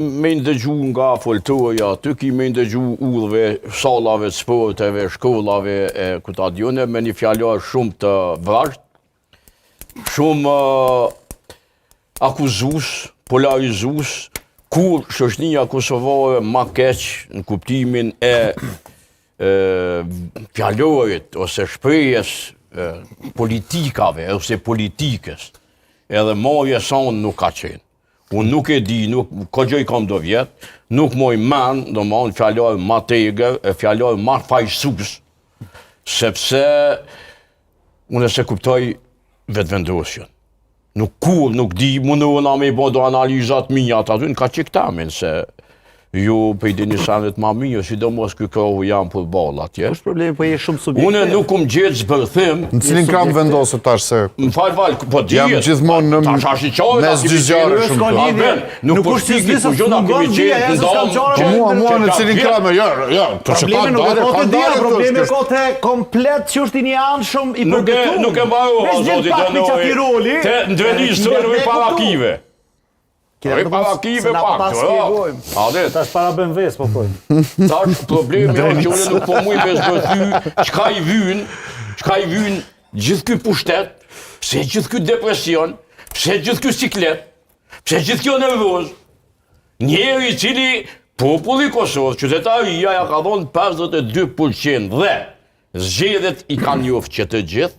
Me ndëgju nga foltoja, ty ki me ndëgju udhëve, sallave, sporteve, shkollave e këta djone, me një fjallar shumë të vrasht, shumë akuzus, polarizus, kur shoqënia kosovare ma keq në kuptimin e fjallarit ose shprehjes politikave ose politikës, edhe marrja sonë nuk ka qenë. Unë nuk e di, ka gjë i kam do vjetë, nuk moj men, do më anë fjallar ma tegër, fjallar ma fajsus, sepse unë e se kuptoj vetëvendosjen. Nuk di, mundohëna me i bo do analizat minjat aty, në ka që këtamin, se ju për i dini sanet ma minjë, sidomos kë kohë jam për balë atje. Është problemi, po je shumë subjektiv. Unë nuk gjithë zbërthim. Në cilin kram vendosë tash se... Më falë, po dhjetë. Jam gjithmonë në mes gjyqare shumë të. Nuk po shtiki ku gjona kemi qenë të ndonë. Mua në cilin kram e ja, të që ka ndare, probleme ka të komplet që është i një anë shumë i përgëtuar. Nuk e mbaroha, zotit të nojë. Të ndrenisë të rëve parakive. Rëve parakive pak, të tash para BMW-s, po pojmë. Tash problemi është që unë nuk po mujë me zbërthy qka i vynë gjithë ky pushtet, pse gjithë ky depresion, pse gjithë ky siklet, pse gjithë kjo nervoz. Njeri cili populli Kosovë, qytetaria ja ka dhonë 52% dhe zgjedhjet i kanë njoftë që të gjithë,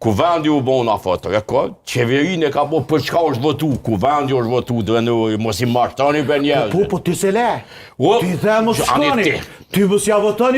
ku vendi u bon afat rekord, qeverin e ka po për çka është votu, ku vendi është votu, drenori, mos i mashtani për njerëzit. Po, ti se le, ti dhe mos shkoni, ti mos ja votoni